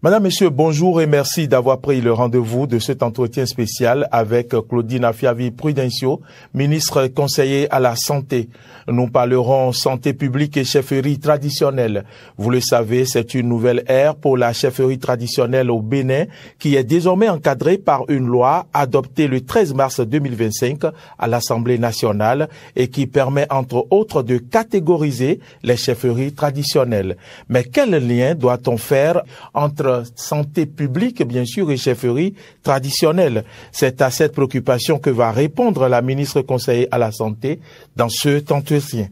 Madame, Monsieur, bonjour et merci d'avoir pris le rendez-vous de cet entretien spécial avec Claudine Afiavi-Prudencio, ministre conseiller à la Santé. Nous parlerons santé publique et chefferie traditionnelle. Vous le savez, c'est une nouvelle ère pour la chefferie traditionnelle au Bénin qui est désormais encadrée par une loi adoptée le 13 mars 2025 à l'Assemblée nationale et qui permet entre autres de catégoriser les chefferies traditionnelles. Mais quel lien doit-on faire entre santé publique, bien sûr, et chefferie traditionnelle? C'est à cette préoccupation que va répondre la ministre conseillère à la Santé dans cet entretien.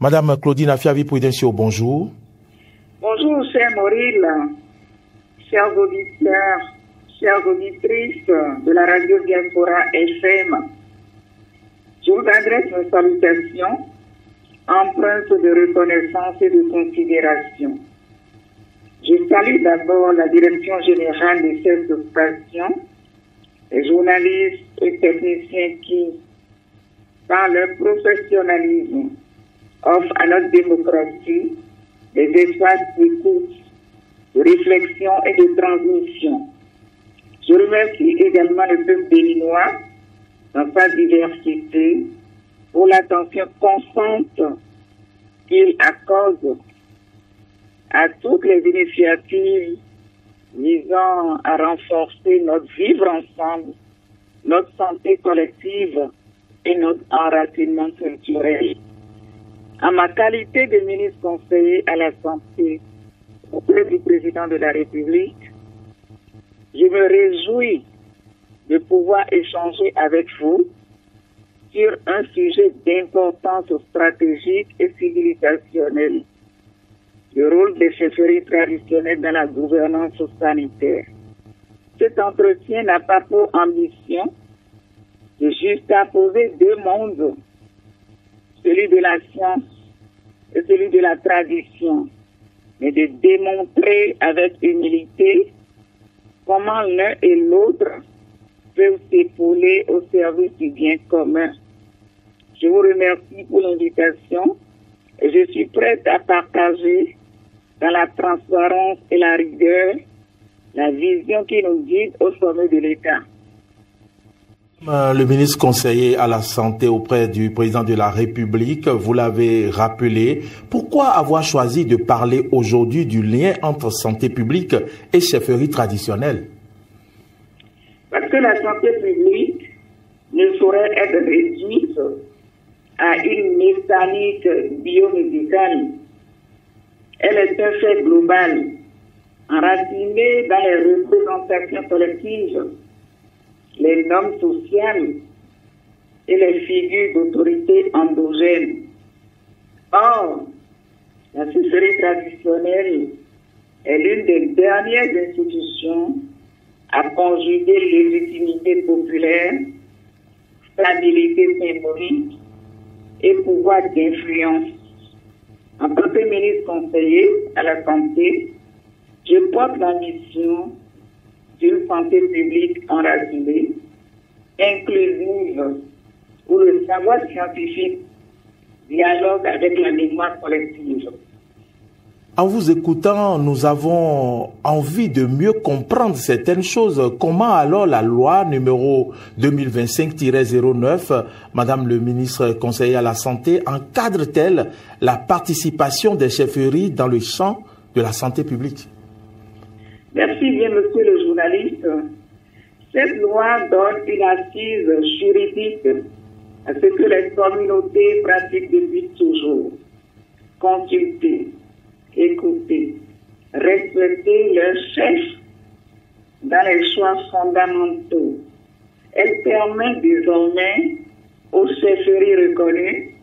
Madame Claudine Afiavi-Prudencio, bonjour. Bonjour, cher Mauril, chers auditeurs, chères auditrices de la radio Diaspora FM. Je vous adresse mes salutations empreintes de reconnaissance et de considération. Je salue d'abord la Direction générale de cette station, les journalistes et techniciens qui, par leur professionnalisme, offrent à notre démocratie des espaces d'écoute, de réflexion et de transmission. Je remercie également le peuple béninois dans sa diversité pour l'attention constante qu'il accorde à toutes les initiatives visant à renforcer notre vivre ensemble, notre santé collective et notre enracinement culturel. En ma qualité de ministre conseiller à la Santé auprès du président de la République, je me réjouis de pouvoir échanger avec vous sur un sujet d'importance stratégique et civilisationnelle, le rôle des chefferies traditionnelles dans la gouvernance sanitaire. Cet entretien n'a pas pour ambition de juxtaposer deux mondes, celui de la science et celui de la tradition, mais de démontrer avec humilité comment l'un et l'autre peuvent s'épauler au service du bien commun. Je vous remercie pour l'invitation et je suis prête à partager dans la transparence et la rigueur la vision qui nous guide au sommet de l'État. Le ministre conseiller à la Santé auprès du président de la République, vous l'avez rappelé, pourquoi avoir choisi de parler aujourd'hui du lien entre santé publique et chefferie traditionnelle? Parce que la santé publique ne saurait être réduite à une mécanique biomédicale. Elle est un fait global, enraciné dans les représentations collectives, les normes sociales et les figures d'autorité endogènes. Or, la chefferie traditionnelle est l'une des dernières institutions à conjuguer légitimité populaire, stabilité symbolique et pouvoir d'influence. En tant que ministre conseiller à la Santé, je porte l'ambition d'une santé publique enracinée, inclusive, où le savoir scientifique dialogue avec la mémoire collective. En vous écoutant, nous avons envie de mieux comprendre certaines choses. Comment alors la loi numéro 2025-09, Madame le ministre conseiller à la Santé, encadre-t-elle la participation des chefferies dans le champ de la santé publique? Merci bien, monsieur le journaliste. Cette loi donne une assise juridique à ce que les communautés pratiquent depuis toujours. Consulter, écouter, respecter leurs chefs dans les choix fondamentaux. Elle permet désormais aux chefferies reconnues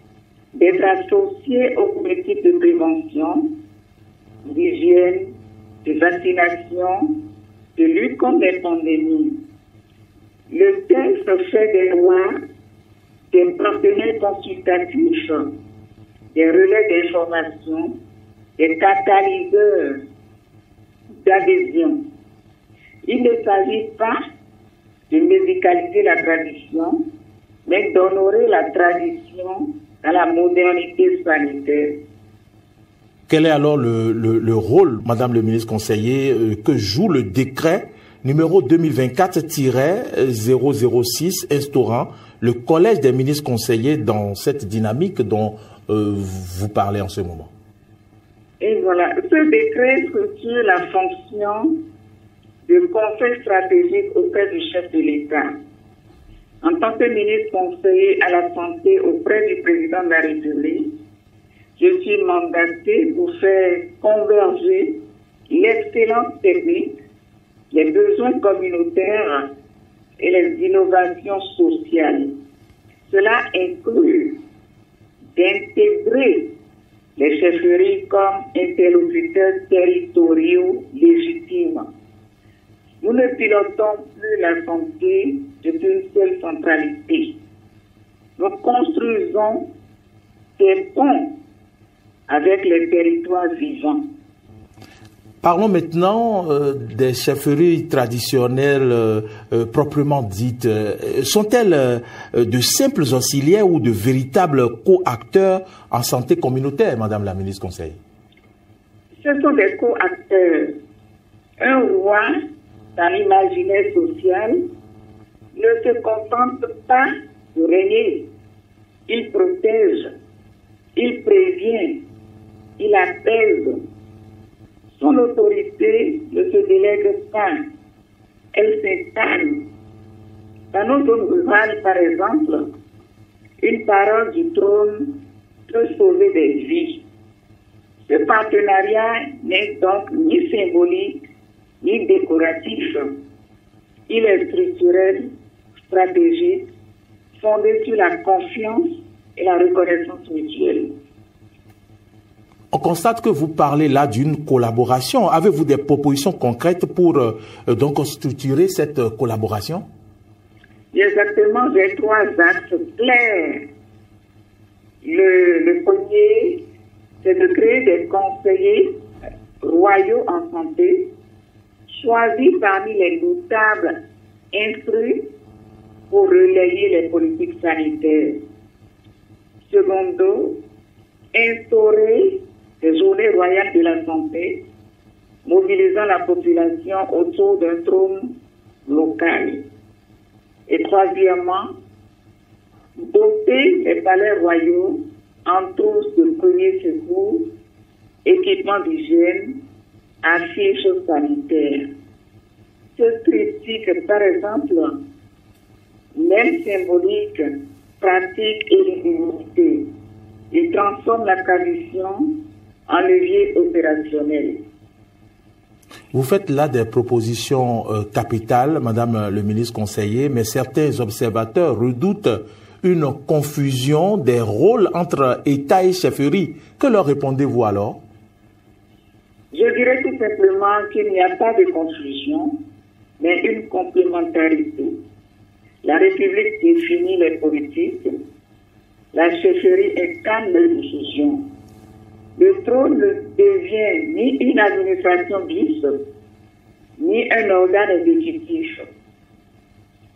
d'être associées aux politiques de prévention, d'hygiène, de vaccination, de lutte contre les pandémies. Le texte fait des lois, des partenaires consultatifs, des relais d'information, des catalyseurs d'adhésion. Il ne s'agit pas de médicaliser la tradition, mais d'honorer la tradition dans la modernité sanitaire. Quel est alors le rôle, Madame le ministre conseiller, que joue le décret numéro 2024-006 instaurant le collège des ministres conseillers dans cette dynamique dont vous parlez en ce moment? Et voilà, ce décret structure la fonction de conseil stratégique auprès du chef de l'État. En tant que ministre conseiller à la santé auprès du président de la République, je suis mandaté pour faire converger l'excellence technique, les besoins communautaires et les innovations sociales. Cela inclut d'intégrer les chefferies comme interlocuteurs territoriaux légitimes. Nous ne pilotons plus la santé depuis une seule centralité. Nous construisons des ponts avec les territoires vivants. Parlons maintenant des chefferies traditionnelles proprement dites. Sont-elles de simples auxiliaires ou de véritables co-acteurs en santé communautaire, Madame la ministre conseil? Ce sont des co-acteurs. Un roi, dans l'imaginaire social, ne se contente pas de régner. Il protège, il prévient, il apaise. Son autorité ne se délègue pas, elle s'installe. Dans nos zones rurales, par exemple, une parole du trône peut sauver des vies. Ce partenariat n'est donc ni symbolique, ni décoratif. Il est structurel, stratégique, fondé sur la confiance et la reconnaissance mutuelle. On constate que vous parlez là d'une collaboration. Avez-vous des propositions concrètes pour donc structurer cette collaboration? Exactement, j'ai 3 axes clairs. Le premier, c'est de créer des conseillers royaux en santé, choisis parmi les notables instruits pour relayer les politiques sanitaires. Secondo, instaurer des journées royales de la santé, mobilisant la population autour d'un trône local. Et troisièmement, doter les palais royaux en trousses de premiers secours, équipements d'hygiène, affiches sanitaires. Ce triptyque, par exemple, même symbolique, pratique et lisibilité, il transforme la tradition en levier opérationnel. Vous faites là des propositions capitales, Madame le ministre conseiller, mais certains observateurs redoutent une confusion des rôles entre État et chefferie. Que leur répondez-vous alors? Je dirais tout simplement qu'il n'y a pas de confusion, mais une complémentarité. La République définit les politiques, la chefferie incarne les décisions. Le trône ne devient ni une administration bis, ni un organe exécutif.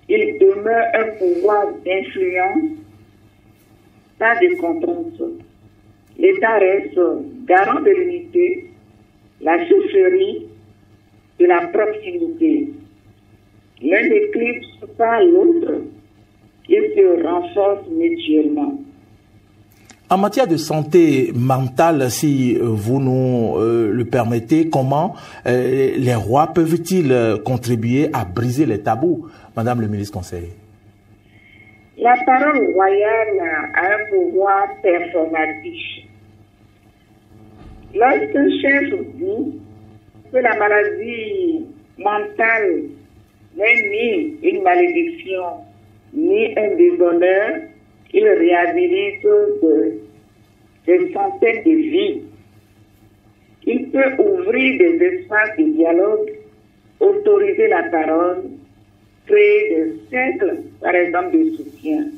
Il demeure un pouvoir d'influence, pas de contrainte. L'État reste garant de l'unité, la chefferie de la proximité. L'un n'éclipse pas l'autre, ils se renforcent mutuellement. En matière de santé mentale, si vous nous le permettez, comment les rois peuvent-ils contribuer à briser les tabous, Madame le ministre conseiller? La parole royale a un pouvoir performatif. Lorsqu'un chef dit que la maladie mentale n'est ni une malédiction, ni un déshonneur, il réhabilite des centaines de vies. Il peut ouvrir des espaces de dialogue, autoriser la parole, créer des cercles, par exemple, de soutien.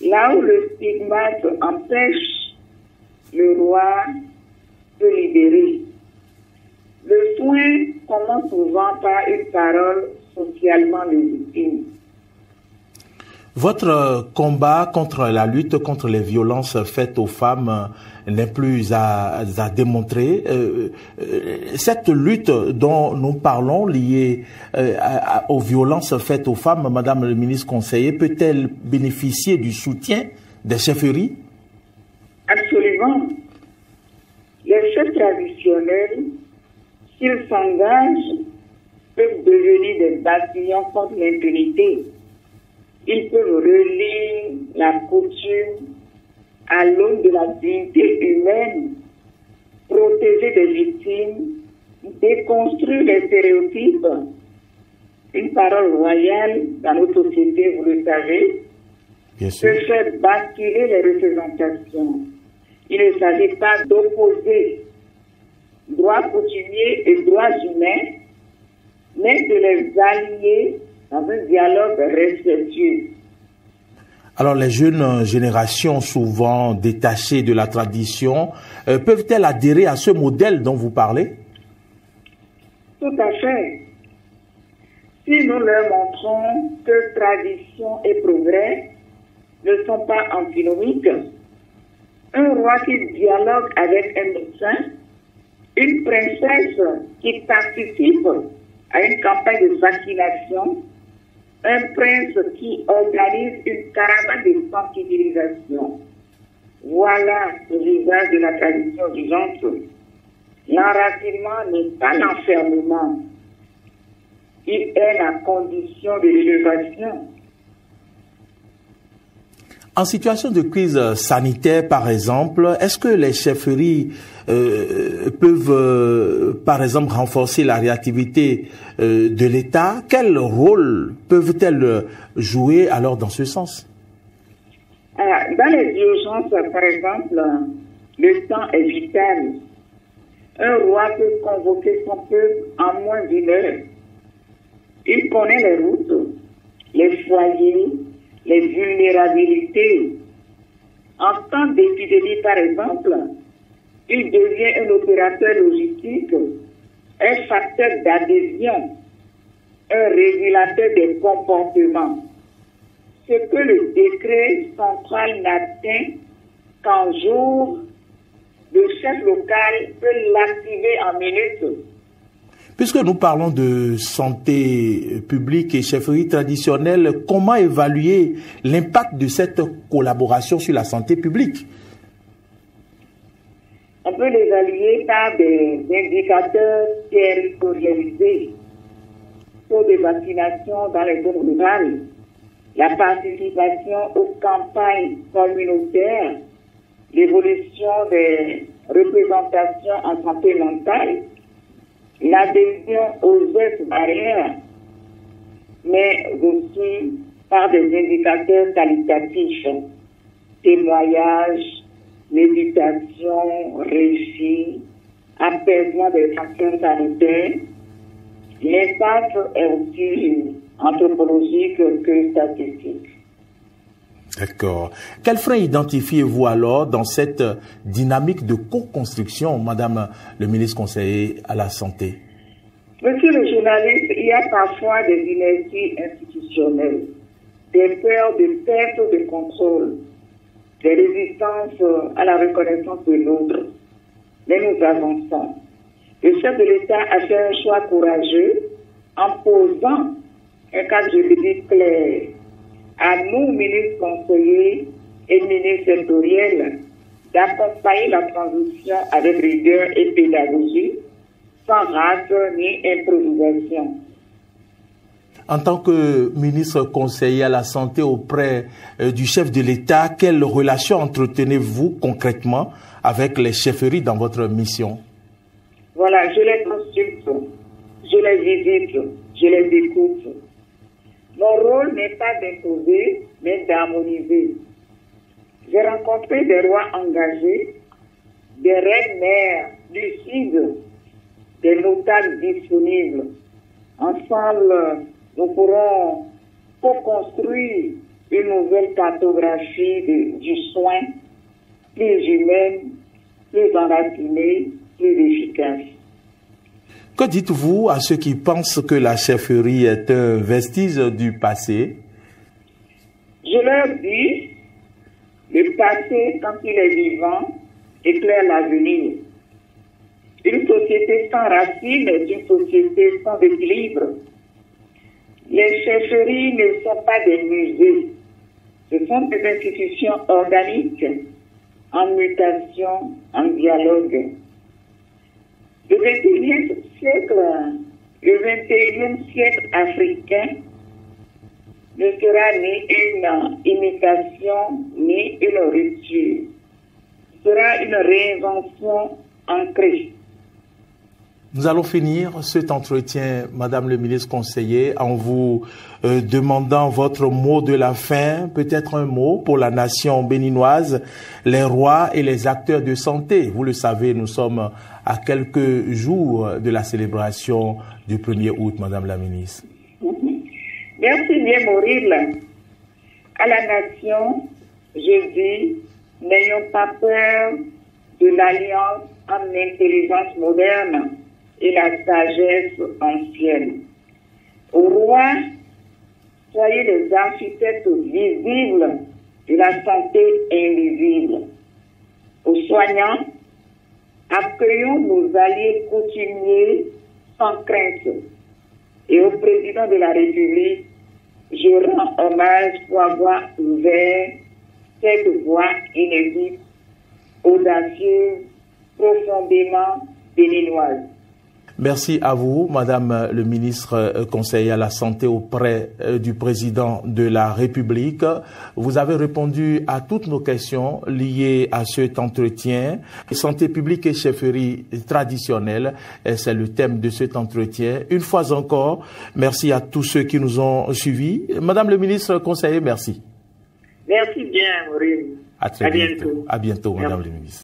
Là où le stigmate empêche le roi de libérer. Le soin commence souvent par une parole socialement légitime. Votre combat contre la lutte contre les violences faites aux femmes n'est plus à démontrer. Cette lutte dont nous parlons, liée aux violences faites aux femmes, Madame le ministre conseiller, peut-elle bénéficier du soutien des chefferies? Absolument. Les chefs traditionnels, s'ils s'engagent, peuvent devenir des bataillons contre l'impunité. Ils peuvent relier la coutume à l'aune de la dignité humaine, protéger des victimes, déconstruire les stéréotypes. Une parole royale dans notre société, vous le savez, peut faire basculer les représentations. Il ne s'agit pas d'opposer droits coutumiers et droits humains, mais de les allier dans un dialogue respectueux. Alors les jeunes générations, souvent détachées de la tradition, peuvent-elles adhérer à ce modèle dont vous parlez? Tout à fait. Si nous leur montrons que tradition et progrès ne sont pas antinomiques, un roi qui dialogue avec un médecin, une princesse qui participe à une campagne de vaccination, un prince qui organise une caravane de sensibilisation. Voilà le visage de la tradition vivante. L'enracinement n'est pas l'enfermement. Il est la condition de l'élévation. En situation de crise sanitaire, par exemple, est-ce que les chefferies peuvent, par exemple, renforcer la réactivité de l'État? Quel rôle peuvent-elles jouer alors dans ce sens? Dans les urgences, par exemple, le temps est vital. Un roi peut convoquer son peuple en moins d'une heure. Il connaît les routes, les foyers, les vulnérabilités. En temps d'épidémie, par exemple, il devient un opérateur logistique, un facteur d'adhésion, un régulateur des comportements. Ce que le décret central n'atteint qu'en jour, le chef local peut l'activer en minutes. Puisque nous parlons de santé publique et chefferie traditionnelle, comment évaluer l'impact de cette collaboration sur la santé publique? On peut l'évaluer par des indicateurs territorialisés, taux de vaccination dans les zones rurales, la participation aux campagnes communautaires, l'évolution des représentations en santé mentale, l'adhésion aux gestes barrières, mais aussi par des indicateurs qualitatifs, témoignages, méditation réussie, apaisement des tensions sanitaires. L'impact est aussi anthropologique que statistique. D'accord. Quels freins identifiez-vous alors dans cette dynamique de co-construction, Madame le ministre conseiller à la Santé? Monsieur le journaliste, il y a parfois des inerties institutionnelles, des peurs de perte de contrôle, des résistances à la reconnaissance de l'autre. Mais nous avançons. Le chef de l'État a fait un choix courageux en posant un cadre juridique clair. À nous, ministres conseillers et ministres sectoriels, d'accompagner la transition avec rigueur et pédagogie, sans rate ni improvisation. En tant que ministre conseiller à la Santé auprès du chef de l'État, quelle relation entretenez-vous concrètement avec les chefferies dans votre mission? Voilà, je les consulte, je les visite, je les écoute. Mon rôle n'est pas d'imposer, mais d'harmoniser. J'ai rencontré des rois engagés, des reines-mères lucides, des notables disponibles. Ensemble, nous pourrons co-construire une nouvelle cartographie du soin, plus humaine, plus enracinée, plus efficace. Que dites-vous à ceux qui pensent que la chefferie est un vestige du passé? Je leur dis, le passé, quand il est vivant, éclaire l'avenir. Une société sans racines est une société sans équilibre. Les chefferies ne sont pas des musées. Ce sont des institutions organiques, en mutation, en dialogue. Le 21e siècle africain ne sera ni une imitation, ni une rupture. Ce sera une réinvention ancrée. Nous allons finir cet entretien, Madame le ministre conseiller, en vous demandant votre mot de la fin, peut-être un mot pour la nation béninoise, les rois et les acteurs de santé. Vous le savez, nous sommes à quelques jours de la célébration du 1er août, Madame la ministre. Merci bien, Maurice. À la nation, je dis, n'ayons pas peur de l'alliance entre l'intelligence moderne et la sagesse ancienne. Aux rois, soyez les architectes visibles de la santé invisible. Aux soignants, accueillons nos alliés coutumiers sans crainte. Et au président de la République, je rends hommage pour avoir ouvert cette voie inédite, audacieuse, profondément béninoise. Merci à vous, Madame le ministre conseiller à la santé auprès du président de la République. Vous avez répondu à toutes nos questions liées à cet entretien. Santé publique et chefferie traditionnelle, c'est le thème de cet entretien. Une fois encore, merci à tous ceux qui nous ont suivis. Madame le ministre conseiller, merci. Merci bien, Maurice. À très bientôt. À bientôt, Madame le ministre.